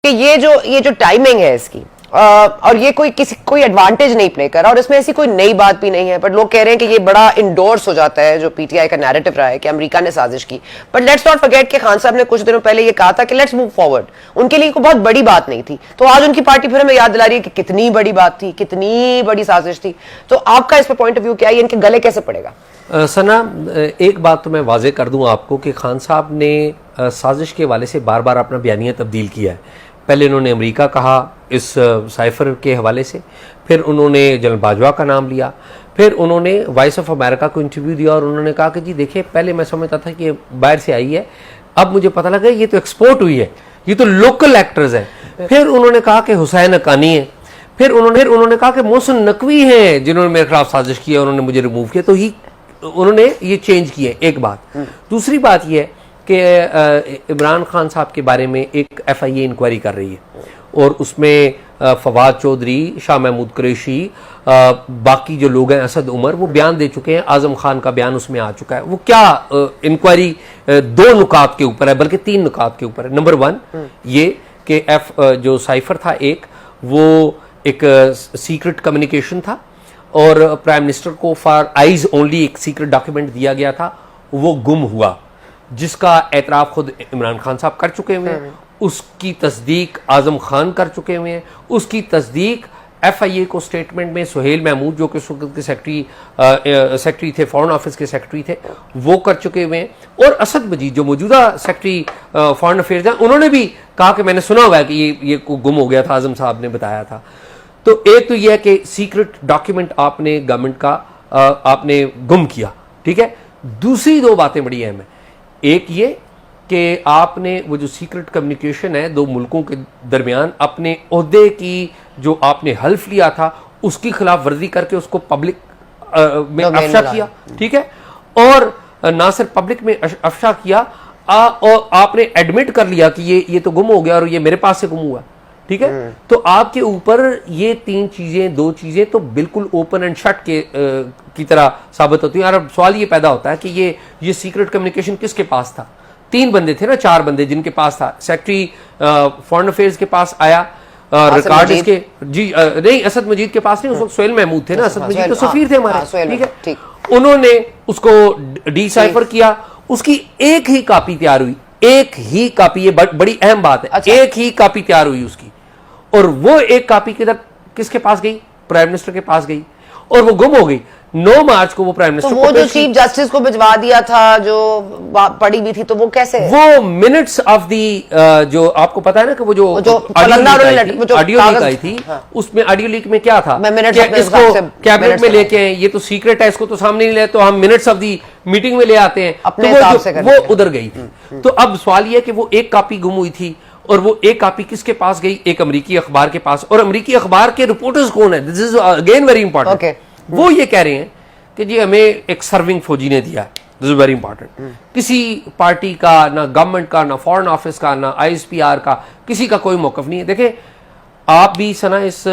कि ये जो टाइमिंग है इसकी और ये कोई एडवांटेज नहीं प्ले कर रहा, और इसमें ऐसी कोई नई बात भी नहीं है, बट लोग कह रहे हैं कि ये बड़ा इंडोर्स हो जाता है जो पीटीआई का नैरेटिव रहा है कि अमेरिका ने साजिश की। बट लेट्स नॉट फॉरगेट कि खान साहब ने कुछ दिनों पहले ये कहा था कि लेट्स मूव फॉरवर्ड, उनके लिए कोई बहुत बड़ी बात नहीं थी। तो आज उनकी पार्टी फिर हमें याद दिला रही है कि कितनी बड़ी बात थी, कितनी बड़ी साजिश थी। तो आपका इस पर पॉइंट ऑफ व्यू क्या है, इनके गले कैसे पड़ेगा? सना, एक बात तो मैं वाजे कर दूं आपको कि खान साहब ने साजिश के हवाले से बार बार अपना बयानिया तब्दील किया है। पहले उन्होंने अमेरिका कहा इस साइफर के हवाले से, फिर उन्होंने जनरल बाजवा का नाम लिया, फिर उन्होंने वॉइस ऑफ अमेरिका को इंटरव्यू दिया और उन्होंने कहा कि जी देखिए, पहले मैं समझता था कि ये बाहर से आई है, अब मुझे पता लगा ये तो एक्सपोर्ट हुई है, ये तो लोकल एक्टर्स हैं। फिर उन्होंने कहा कि हुसैन हक्कानी है, फिर उन्होंने कहा कि मोहसिन नकवी हैं जिन्होंने मेरे खिलाफ साजिश की है, उन्होंने मुझे रिमूव किया। तो ही उन्होंने ये चेंज किया, एक बात। दूसरी बात ये है कि इमरान खान साहब के बारे में एक FIA इंक्वायरी कर रही है और उसमें फवाद चौधरी, शाह महमूद कुरैशी, बाकी जो लोग हैं, असद उमर, वो बयान दे चुके हैं। आजम खान का बयान उसमें आ चुका है। वो क्या इंक्वायरी 2 नुकात के ऊपर है, बल्कि 3 नुकात के ऊपर है। नंबर 1 ये कि जो साइफर था वो एक सीक्रेट कम्युनिकेशन था और प्राइम मिनिस्टर को फॉर आइज ओनली एक सीक्रेट डॉक्यूमेंट दिया गया था, वो गुम हुआ, जिसका एतराफ खुद इमरान खान साहब कर चुके हुए हैं, उसकी तस्दीक आजम खान कर चुके हुए हैं, उसकी तस्दीक FIA को स्टेटमेंट में सुहेल महमूद जो कि उस वक्त के सेक्रेटरी थे, फॉरेन ऑफिस के सेक्रेटरी थे, वो कर चुके हुए हैं। और असद मजीद जो मौजूदा सेक्रेटरी फॉरेन अफेयर्स हैं, उन्होंने भी कहा कि मैंने सुना हुआ है कि ये गुम हो गया था, आजम साहब ने बताया था। तो एक तो यह है कि सीक्रेट डॉक्यूमेंट आपने गवर्नमेंट का आपने गुम किया, ठीक है। दूसरी 2 बातें बड़ी अहम है। एक ये कि आपने वो जो सीक्रेट कम्युनिकेशन है 2 मुल्कों के दरमियान, अपने ओहदे की जो आपने हल्फ लिया था उसकी खिलाफ वर्जी करके उसको पब्लिक में अफशा किया, ठीक है। और ना सिर्फ पब्लिक में अफशा किया, और आपने एडमिट कर लिया कि ये तो गुम हो गया और ये मेरे पास से गुम हुआ, ठीक है। तो आपके ऊपर ये 2 चीजें तो बिल्कुल ओपन एंड शट की तरह साबित होती हैं। और सवाल ये पैदा होता है कि ये सीक्रेट कम्युनिकेशन किसके पास था? 3 बंदे थे ना, 4 बंदे जिनके पास था। सेक्रेटरी फॉरेन अफेयर्स के पास आया, रिकॉर्ड इसके नहीं, असद मजीद के पास नहीं, उस वक्त सुहेल महमूद थे ना, असद मजीद तो सफीर थे हमारे, ठीक है। उन्होंने उसको डिसाइफर किया, उसकी एक ही कॉपी तैयार हुई, एक ही कॉपी, ये बड़ी अहम बात है। अच्छा। एक ही कॉपी तैयार हुई उसकी, और वो एक कॉपी किसके पास गई? प्राइम मिनिस्टर के पास गई, और वो गुम हो गई। 9 मार्च को वो प्राइम मिनिस्टर तो वो जो चीफ जस्टिस को भिजवा दिया था, जो पड़ी भी थी, तो वो कैसे? वो मिनट्स ऑफ दी, जो आपको पता है ना कि वो जो ऑडियो लीक आई थी, उसमें ऑडियो लीक में क्या था, इसको कैबिनेट में लेके आए, ये तो सीक्रेट है, इसको तो सामने नहीं ले, तो हम मिनट्स ऑफ दी मीटिंग में ले आते हैं, तो वो उधर गई थी। तो अब सवाल ये कि वो एक कॉपी गुम हुई थी, और वो एक कॉपी किसके पास गई? एक अमेरिकी अखबार के पास। और अमेरिकी अखबार के रिपोर्टर्स कौन है? This is again very important. वो ये कह रहे हैं कि जी हमें एक सर्विंग फौजी ने दिया है, दिस इज वेरी इंपॉर्टेंट। किसी पार्टी का, ना गवर्नमेंट का, ना फॉरेन ऑफिस का, ना ISPR का, किसी का कोई मौकफ नहीं है। देखें, आप भी सना इस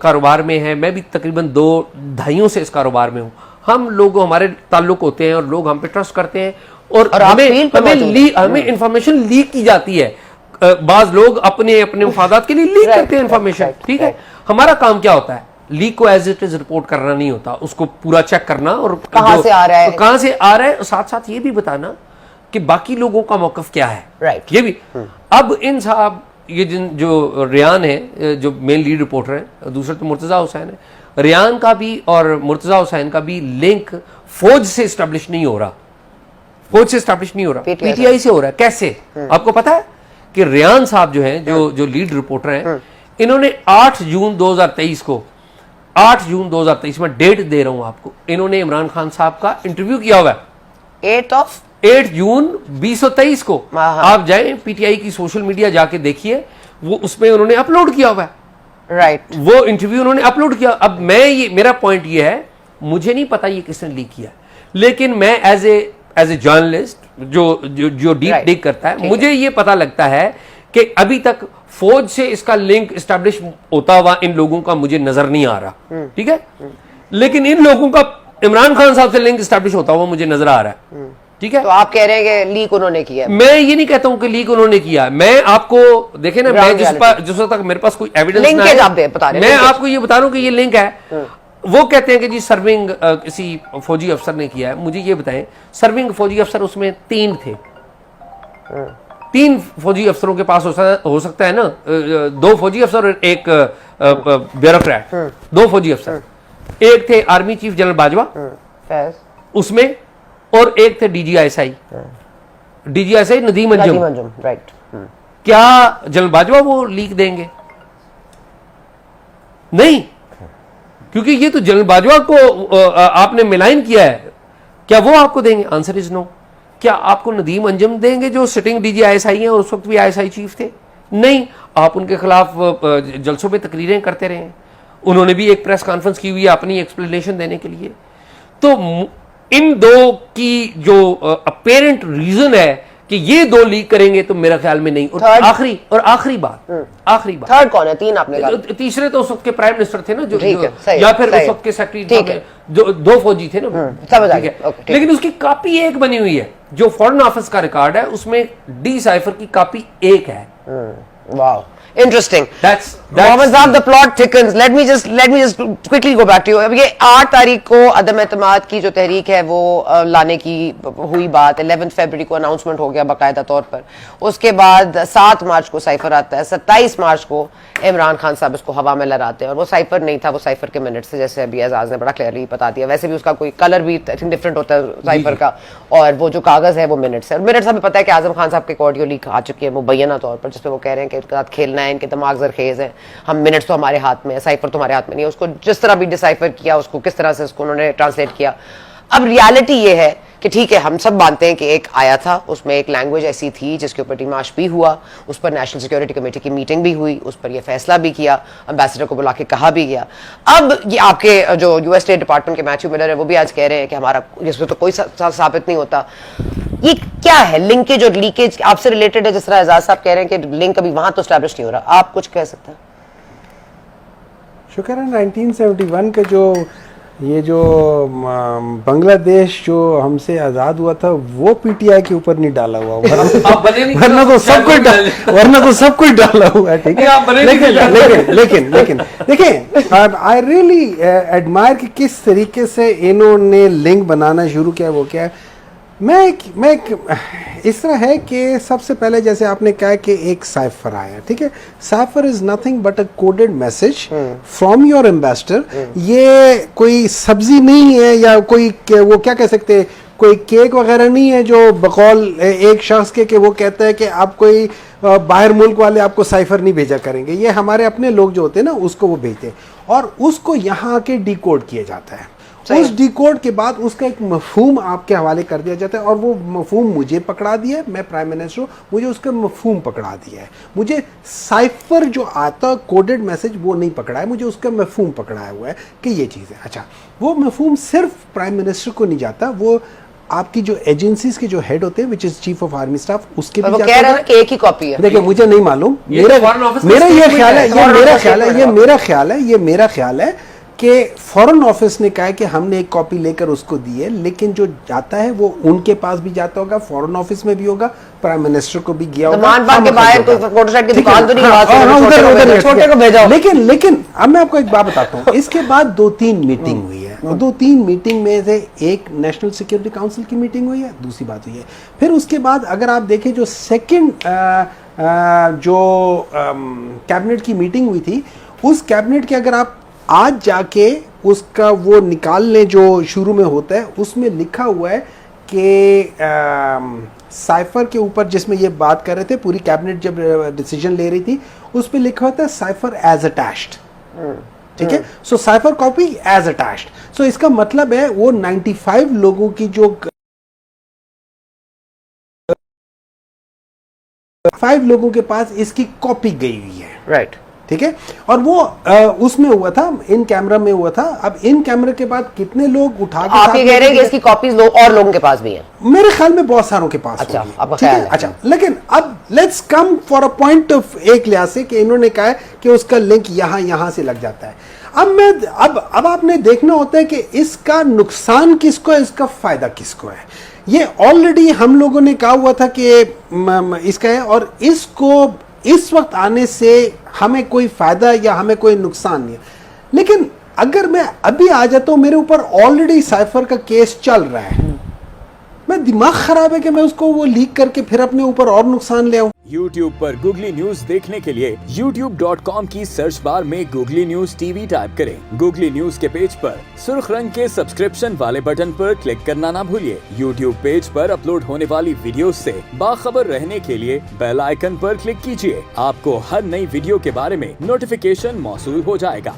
कारोबार में हैं, मैं भी तकरीबन 2 दहाइयों से इस कारोबार में हूँ। हम लोग, हमारे ताल्लुक होते हैं और लोग हम पे ट्रस्ट करते हैं, और हमें इंफॉर्मेशन लीक की जाती है। बाज लोग अपने मफादात के लिए लीक करते हैं इंफॉर्मेशन, ठीक है। हमारा काम क्या होता है? लीक को एज इट इज रिपोर्ट करना नहीं होता, उसको पूरा चेक करना और कहां से आ रहा है, और साथ साथ ये भी बताना कि बाकी लोगों का मौकफ क्या है, राइट। ये भी। अब इन साहब, ये जो रियान है, जो मेन लीड रिपोर्टर है, दूसरा तो मुर्तजा हुसैन है, रियान का भी और मुर्तजा हुसैन का भी लिंक फौज से एस्टेब्लिश नहीं हो रहा, PTI से हो रहा है। कैसे? आपको पता है कि रियान साहब जो हैं, जो लीड रिपोर्टर हैं, इन्होंने 8 जून 2023 को, 8 जून 2023 में डेट दे रहा हूं आपको, इन्होंने इमरान खान साहब का इंटरव्यू किया हुआ है 8 जून 2023 को। आप जाएं PTI की सोशल मीडिया जाके देखिए, वो उसमें उन्होंने अपलोड किया हुआ है, राइट। वो इंटरव्यू उन्होंने अपलोड किया। अब मेरा पॉइंट ये है, मुझे नहीं पता ये किसने लीक किया, लेकिन मैं एज ए जर्नलिस्ट जो डीप डिग करता है, मुझे ये पता लगता है कि अभी तक फौज से इसका लिंक एस्टैब्लिश होता हुआ इन लोगों का मुझे नजर नहीं आ रहा, ठीक है। लेकिन इन लोगों का इमरान खान साहब से लिंक एस्टैब्लिश होता हुआ मुझे नजर आ रहा है, ठीक है। तो आप कह रहे हैं कि लीक उन्होंने किया है? मैं ये नहीं कहता हूं कि लीक उन्होंने किया। मैं आपको देखे ना, मैं जिस वक्त तक मेरे पास कोई एविडेंस ना है, आप बता रहे हैं, मैं आपको ये बता रहा हूं कि ये लिंक है। वो कहते हैं कि जी सर्विंग किसी फौजी अफसर ने किया है। मुझे ये बताएं, सर्विंग फौजी अफसर उसमें 3 थे। 3 फौजी अफसरों के पास हो सकता है ना, 2 फौजी अफसर और एक ब्यूरोक्रेट। 2 फौजी अफसर, एक थे आर्मी चीफ जनरल बाजवा उसमें, और एक थे DG ISI. DG ISI Nadeem Anjum, right. क्या जनरल बाजवा वो लीक देंगे? नहीं, क्योंकि ये तो जनरल बाजवा को आपने मिलाइन किया है, क्या वो आपको देंगे? Answer is no. क्या आपको नदीम अंजुम देंगे जो सिटिंग डीजीआईएसआई हैं और उस वक्त भी आईएसआई चीफ थे? नहीं, आप उनके खिलाफ जलसों पे तकरीरें करते रहे। उन्होंने भी एक प्रेस कॉन्फ्रेंस की हुई है अपनी एक्सप्लेनेशन देने के लिए। तो इन 2 की जो अपेरेंट रीजन है कि ये 2 लीक करेंगे, तो मेरा ख्याल में नहीं। और आखिरी बात थर्ड कौन है? 3 आपने कहा। तीसरे तो उस वक्त के प्राइम मिनिस्टर थे ना, जो सही, या फिर उस वक्त के सेक्रेटरी, जो 2 फौजी थे ना, समझ आ गया। लेकिन उसकी कॉपी एक बनी हुई है, जो फॉरेन ऑफिस का रिकॉर्ड है, उसमें डिसाइफर की कॉपी एक है। Wow, interesting. That's Mohammed Saab, the plot thickens. Let me just quickly go back to you. अब ये 8 तारीख को अदम एतमाद की जो तहरीक है वो लाने की हुई बात, 11 फरवरी को अनाउंसमेंट हो गया बाकायदा तौर पर। उसके बाद 7 मार्च को साइफर आता है, 27 मार्च को इमरान खान साहब इसको हवा में लहराते हैं, और वो साइफर नहीं था, वो साइफर के मिनट्स थे, जैसे अभी एजाज ने बड़ा क्लियरली बता दिया। वैसे भी उसका कोई कलर भी डिफरेंट होता है साइफर का, और वो जो कागज है वो मिनट्स है। और मिनट्स हमें पता है कि आजम खान साहब के ऑडियो लीक आ चुकी है मुबैना तौर पर, जिसपे वो कह रहे हैं कि इनके साथ खेलना है, इनके दिमाग जरखेज है, हम मिनट्स तो हमारे हाथ में है, साइफर तो हमारे हाथ में नहीं है। उसको जिस तरह भी डिसाइफर किया, उसको किस तरह से उसको उन्होंने ट्रांसलेट किया। अब रियलिटी ये है कि ठीक है, हम सब मानते हैं कि एक आया था, उसमें एक लैंग्वेज ऐसी थी जिसके ऊपर डिमाश भी हुआ, उस पर नेशनल सिक्योरिटी कमेटी की मीटिंग भी हुई, उस पर यह फैसला भी किया, एम्बेसडर को बुला के कहा भी गया। अब ये आपके जो यूएस स्टेट डिपार्टमेंट के मैथ्यू मिलर है, वो भी आज कह रहे हैं कि हमारा जिसमें तो कोई साबित नहीं होता। ये क्या है लिंकेज और लीकेज आपसे रिलेटेड है? जिस तरह एजाज साहब कह रहे हैं कि लिंक अभी वहां तो स्टैब्लिश नहीं हो रहा, आप कुछ कह सकते हैं? शुक्र है 1971 के जो बांग्लादेश जो हमसे आज़ाद हुआ था, वो पीटीआई के ऊपर नहीं डाला हुआ, वरना तो सब कुछ डाला हुआ है। ठीक है, लेकिन देखें, आई रियली एडमायर कि किस तरीके से इन्होंने लिंक बनाना शुरू किया। वो क्या है, मैं इस तरह है कि सबसे पहले जैसे आपने कहा कि एक साइफर आया, ठीक है, cipher is nothing but a coded message from your ambassador. ये कोई सब्जी नहीं है, या कोई वो क्या कह सकते हैं, कोई केक वगैरह नहीं है जो बकौल एक शख्स के वो कहता है कि आप कोई बाहर मुल्क वाले आपको साइफर नहीं भेजा करेंगे। ये हमारे अपने लोग जो होते हैं ना, उसको वो भेजते हैं, और उसको यहाँ आके डिकोड किया जाता है। उस डिकोड के बाद उसका एक मफहूम आपके हवाले कर दिया जाता है, और वो मफहूम मुझे पकड़ा दिया है, मैं प्राइम मिनिस्टर हूँ, मुझे उसका मफहूम पकड़ा दिया है। मुझे साइफर जो आता कोडेड मैसेज वो नहीं पकड़ा है, मुझे उसका मफहूम पकड़ाया हुआ है कि ये चीज़ है। अच्छा, वो मफहूम सिर्फ प्राइम मिनिस्टर को नहीं जाता, वो आपकी जो एजेंसीज के जो हेड होते हैं, which is chief of army staff, उसके भी जाता है कि एक ही कॉपी है। देखिए, मुझे नहीं मालूम, मेरा ये ख्याल है कि फॉरेन ऑफिस ने कहा कि हमने एक कॉपी लेकर उसको दी है, लेकिन जो जाता है वो उनके पास भी जाता होगा, फॉरेन ऑफिस में भी होगा, प्राइम मिनिस्टर को भी गया होगा, के बाहर कोई फोटोस्टेट की दुकान तो नहीं, छोटे को भेजा। लेकिन अब मैं आपको एक बात बताता हूँ। इसके बाद 2-3 मीटिंग हुई है, और 2-3 मीटिंग में से एक नेशनल सिक्योरिटी काउंसिल की मीटिंग हुई है, दूसरी बात हुई है। फिर उसके बाद अगर आप देखें, जो सेकेंड जो कैबिनेट की मीटिंग हुई थी, उस कैबिनेट के अगर आप आज जाके उसका वो निकाल लें जो शुरू में होता है, उसमें लिखा हुआ है कि साइफर के ऊपर, जिसमें ये बात कर रहे थे, पूरी कैबिनेट जब डिसीजन ले रही थी, उस पे लिखा होता है साइफर एज अटैच्ड। ठीक है, so cipher copy as attached. So इसका मतलब है वो 95 लोगों की जो 5 लोगों के पास इसकी कॉपी गई हुई है, राइट। ठीक है, और वो उसमें हुआ था, इन कैमरा में हुआ था। अब इन कैमरे के बाद कितने लोग उठा के, आप ये कह रहे हैं कि इसकी कॉपीज और लोगों के पास भी है? मेरे ख्याल में बहुत सारों के पास। अच्छा, आपका ख्याल है? अच्छा, लेकिन अब let's come for a point of एक लिहाज से कि इन्होंने कहा है कि उसका लिंक यहां से लग जाता है। अब आपने देखना होता है कि इसका नुकसान किसको है, इसका फायदा किसको है। ये ऑलरेडी हम लोगों ने कहा हुआ था कि इसका है, और इसको इस वक्त आने से हमें कोई फायदा या हमें कोई नुकसान नहीं है। लेकिन अगर मैं अभी आ जाता हूं, मेरे ऊपर ऑलरेडी साइफर का केस चल रहा है, मैं दिमाग खराब है कि मैं उसको वो लीक करके फिर अपने ऊपर और नुकसान ले आऊं। YouTube पर गूगली न्यूज देखने के लिए youtube.com की सर्च बार में गूगली न्यूज टीवी टाइप करें। गूगली न्यूज के पेज पर सुर्ख रंग के सब्सक्रिप्शन वाले बटन पर क्लिक करना ना भूलिए। YouTube पेज पर अपलोड होने वाली वीडियोस से बाखबर रहने के लिए बेल आइकन पर क्लिक कीजिए। आपको हर नई वीडियो के बारे में नोटिफिकेशन मौसूल हो जाएगा।